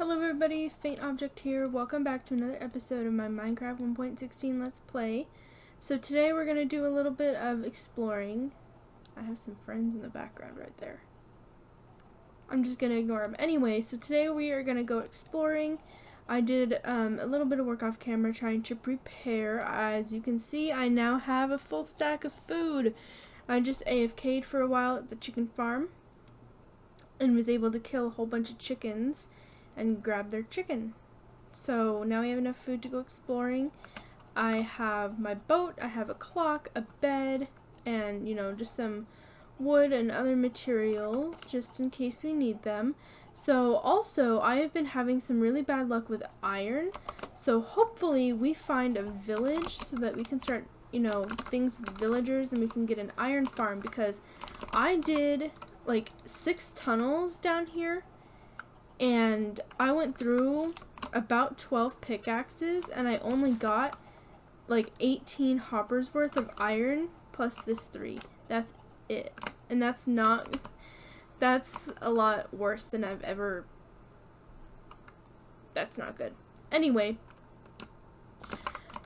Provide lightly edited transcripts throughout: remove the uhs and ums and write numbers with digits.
Hello everybody, Faint Object here. Welcome back to another episode of my Minecraft 1.16 Let's Play. So today we're going to do a little bit of exploring. I have some friends in the background right there. I'm just going to ignore them. Anyway, so today we are going to go exploring. I did a little bit of work off camera trying to prepare. As you can see, I now have a full stack of food. I just AFK'd for a while at the chicken farm and was able to kill a whole bunch of chickens and grab their chicken. So now we have enough food to go exploring. I have my boat, I have a clock, a bed, and just some wood and other materials just in case we need them. So also I have been having some really bad luck with iron, so hopefully we find a village so that we can start things with villagers and we can get an iron farm, because I did like 6 tunnels down here and I went through about 12 pickaxes and I only got like 18 hoppers worth of iron plus this 3. That's it. And that's a lot worse than I've ever. That's not good. Anyway,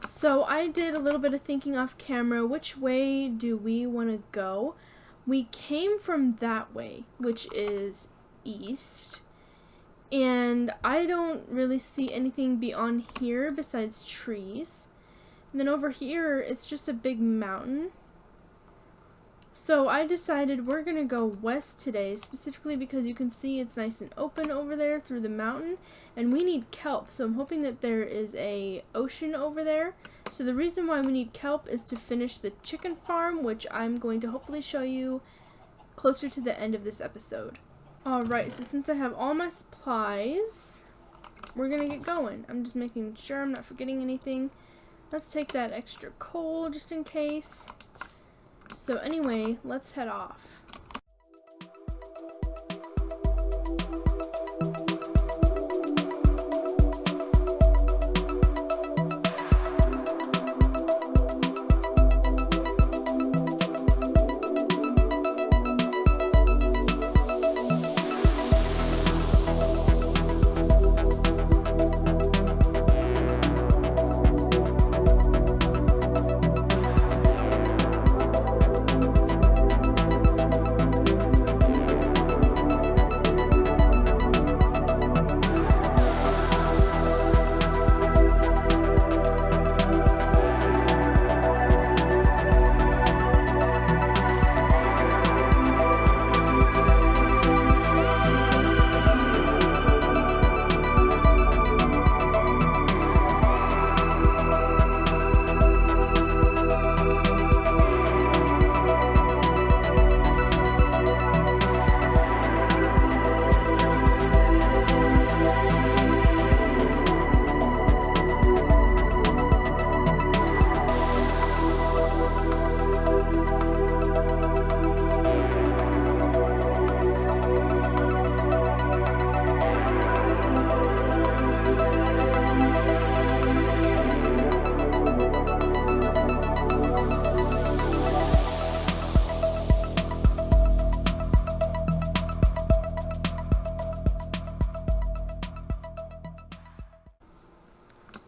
so I did a little bit of thinking off camera. Which way do we want to go? We came from that way, which is east. And I don't really see anything beyond here besides trees. And then over here, it's just a big mountain. So I decided we're going to go west today, specifically because you can see it's nice and open over there through the mountain. And we need kelp, so I'm hoping that there is a ocean over there. So the reason why we need kelp is to finish the chicken farm, which I'm going to hopefully show you closer to the end of this episode. Alright, so since I have all my supplies, we're gonna get going. I'm just making sure I'm not forgetting anything. Let's take that extra coal just in case. So anyway, let's head off.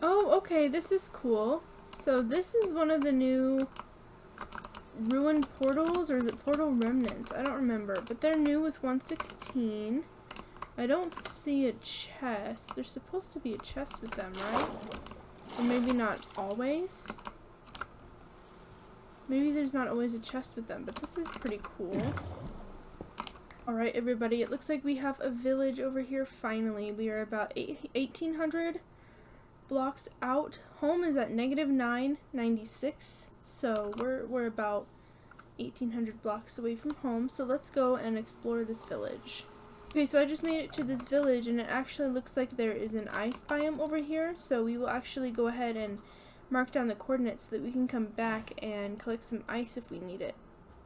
Oh, okay, this is cool. So this is one of the new ruined portals, or is it portal remnants? I don't remember, but they're new with 1.16. I don't see a chest. There's supposed to be a chest with them, right? Or maybe not always. Maybe there's not always a chest with them, but this is pretty cool. Alright, everybody, it looks like we have a village over here finally. We are about 1800 blocks out. Home is at -996, so we're about 1800 blocks away from home. So let's go and explore this village. Okay, so I just made it to this village and it actually looks like there is an ice biome over here, so we will actually go ahead and mark down the coordinates so that we can come back and collect some ice if we need it.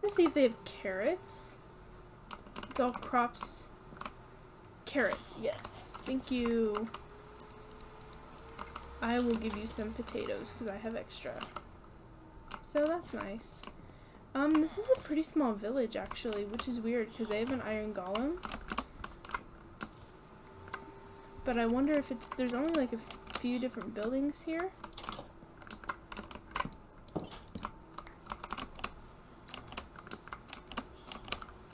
Let's see if they have carrots. It's all crops. Carrots, yes. Thank you. I will give you some potatoes because I have extra. So that's nice. This is a pretty small village actually, which is weird because they have an iron golem. But I wonder if there's only like a few different buildings here.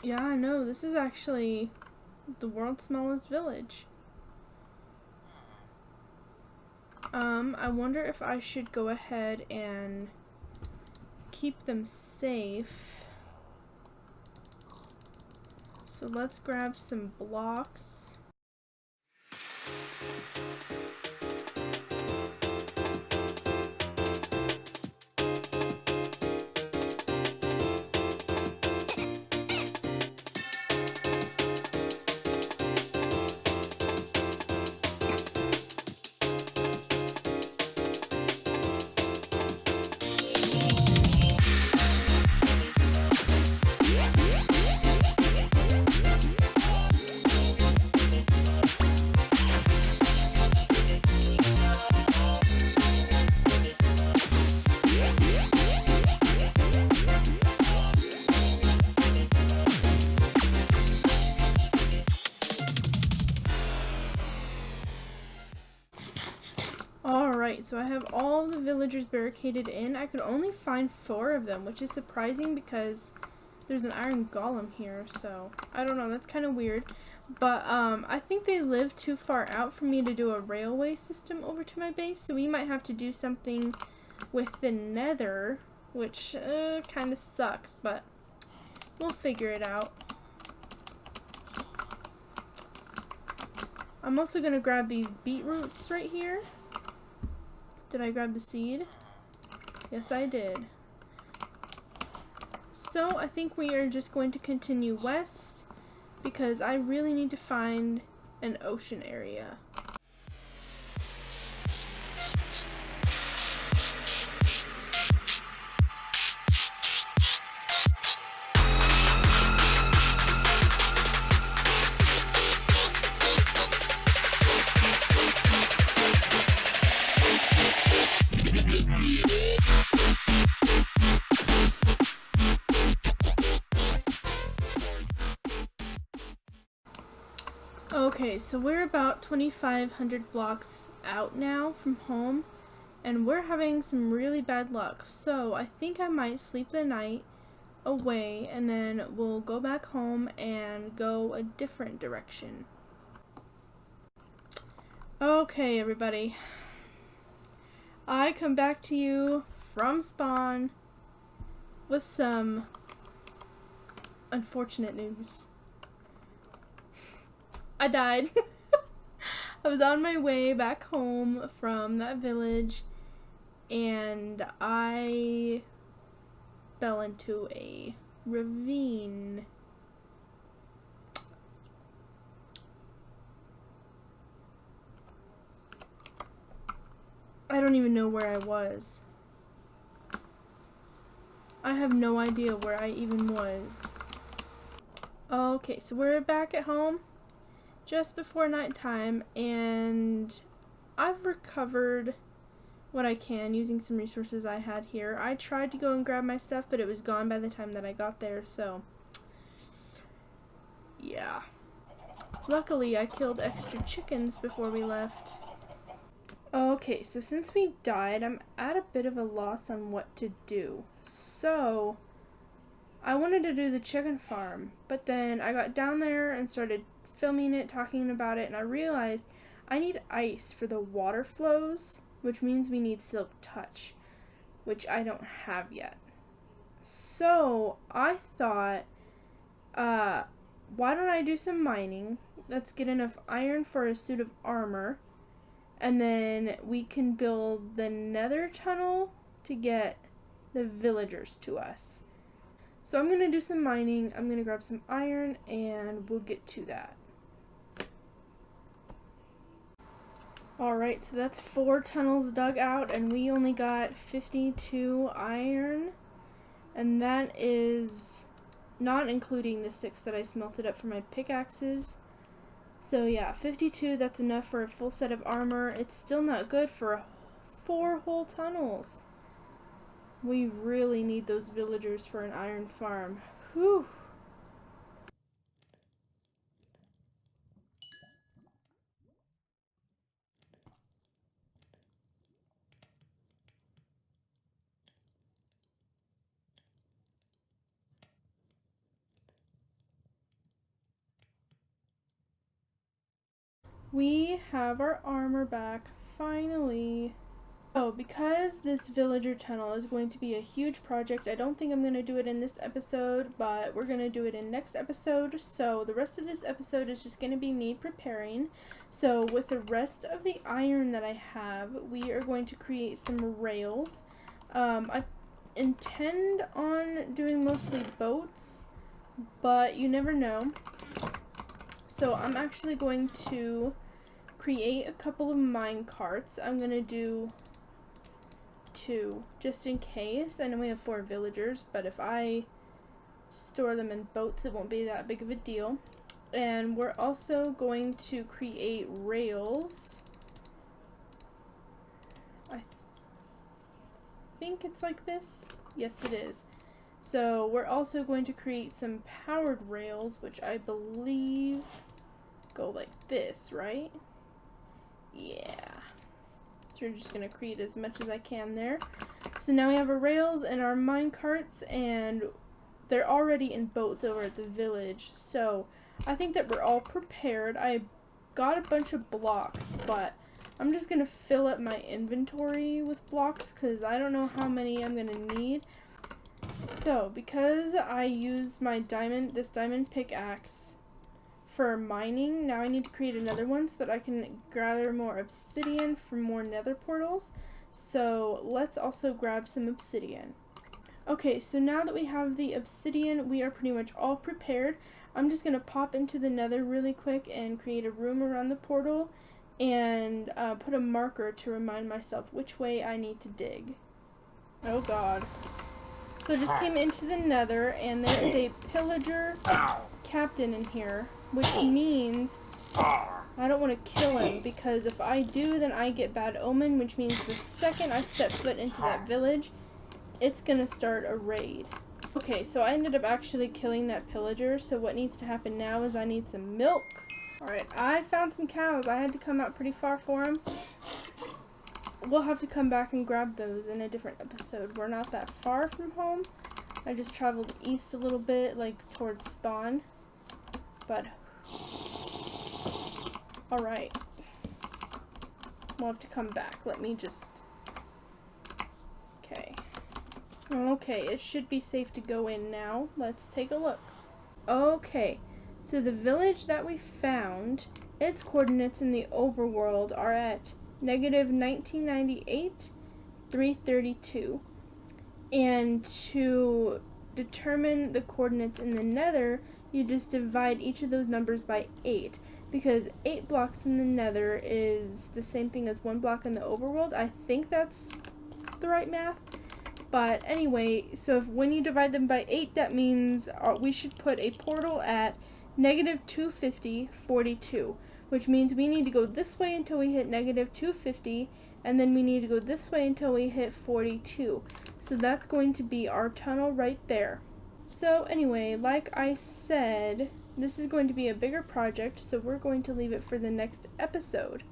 Yeah, I know. This is actually the world's smallest village. I wonder if I should go ahead and keep them safe. So let's grab some blocks. Alright, so I have all the villagers barricaded in. I could only find 4 of them, which is surprising because there's an iron golem here, so I don't know, that's kind of weird. But I think they live too far out for me to do a railway system over to my base, so we might have to do something with the nether, which kind of sucks, but we'll figure it out. I'm also going to grab these beetroots right here. Did I grab the seed? Yes, I did. So I think we are just going to continue west because I really need to find an ocean area. Okay, so we're about 2,500 blocks out now from home, and we're having some really bad luck. So I think I might sleep the night away, and then we'll go back home and go a different direction. Okay, everybody. I come back to you from spawn with some unfortunate news. I died. I was on my way back home from that village and I fell into a ravine. I don't even know where I was. I have no idea where I even was. Okay, so we're back at home just before nighttime, and I've recovered what I can using some resources I had here. I tried to go and grab my stuff, but it was gone by the time that I got there, so yeah. Luckily, I killed extra chickens before we left. Okay, so since we died, I'm at a bit of a loss on what to do. So I wanted to do the chicken farm, but then I got down there and started filming it, talking about it, and I realized I need ice for the water flows, which means we need silk touch, which I don't have yet. So I thought, why don't I do some mining? Let's get enough iron for a suit of armor, and then we can build the nether tunnel to get the villagers to us. So I'm going to do some mining, I'm going to grab some iron, and we'll get to that. Alright, so that's 4 tunnels dug out, and we only got 52 iron, and that is not including the 6 that I smelted up for my pickaxes. So yeah, 52, that's enough for a full set of armor. It's still not good for 4 whole tunnels. We really need those villagers for an iron farm. Whew. We have our armor back, finally. Oh, because this villager tunnel is going to be a huge project, I don't think I'm going to do it in this episode, but we're going to do it in next episode. So the rest of this episode is just going to be me preparing. So with the rest of the iron that I have, we are going to create some rails. I intend on doing mostly boats, but you never know. So I'm actually going to create a couple of mine carts. I'm going to do 2 just in case. I know we have 4 villagers, but if I store them in boats it won't be that big of a deal. And we're also going to create rails. I think it's like this. Yes, it is. So we're also going to create some powered rails, which I believe go like this, right? Yeah. So we're just going to create as much as I can there. So now we have our rails and our mine carts, and they're already in boats over at the village. So I think that we're all prepared. I got a bunch of blocks, but I'm just going to fill up my inventory with blocks because I don't know how many I'm going to need. So because I use my this diamond pickaxe for mining, now I need to create another one so that I can gather more obsidian for more nether portals. So let's also grab some obsidian. Okay, so now that we have the obsidian, we are pretty much all prepared. I'm just going to pop into the nether really quick and create a room around the portal and put a marker to remind myself which way I need to dig. Oh god. So I just came into the nether and there is a pillager captain in here, which means I don't want to kill him, because if I do, then I get bad omen, which means the second I step foot into that village, it's gonna start a raid. Okay, so I ended up actually killing that pillager, so what needs to happen now is I need some milk. Alright, I found some cows. I had to come out pretty far for them. We'll have to come back and grab those in a different episode. We're not that far from home. I just traveled east a little bit, like towards spawn. But alright. We'll have to come back. Let me just... Okay. Okay, it should be safe to go in now. Let's take a look. Okay, so the village that we found, its coordinates in the overworld are at -1998, 332. And to determine the coordinates in the nether, you just divide each of those numbers by 8. Because 8 blocks in the nether is the same thing as 1 block in the overworld. I think that's the right math. But anyway, so when you divide them by 8, that means we should put a portal at -250, 42. Which means we need to go this way until we hit -250, and then we need to go this way until we hit 42. So that's going to be our tunnel right there. So anyway, like I said, this is going to be a bigger project, so we're going to leave it for the next episode.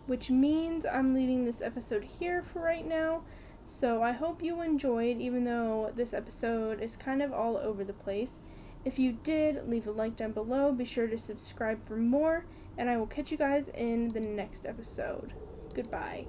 Which means I'm leaving this episode here for right now. So I hope you enjoyed, even though this episode is kind of all over the place. If you did, leave a like down below. Be sure to subscribe for more, and I will catch you guys in the next episode. Goodbye.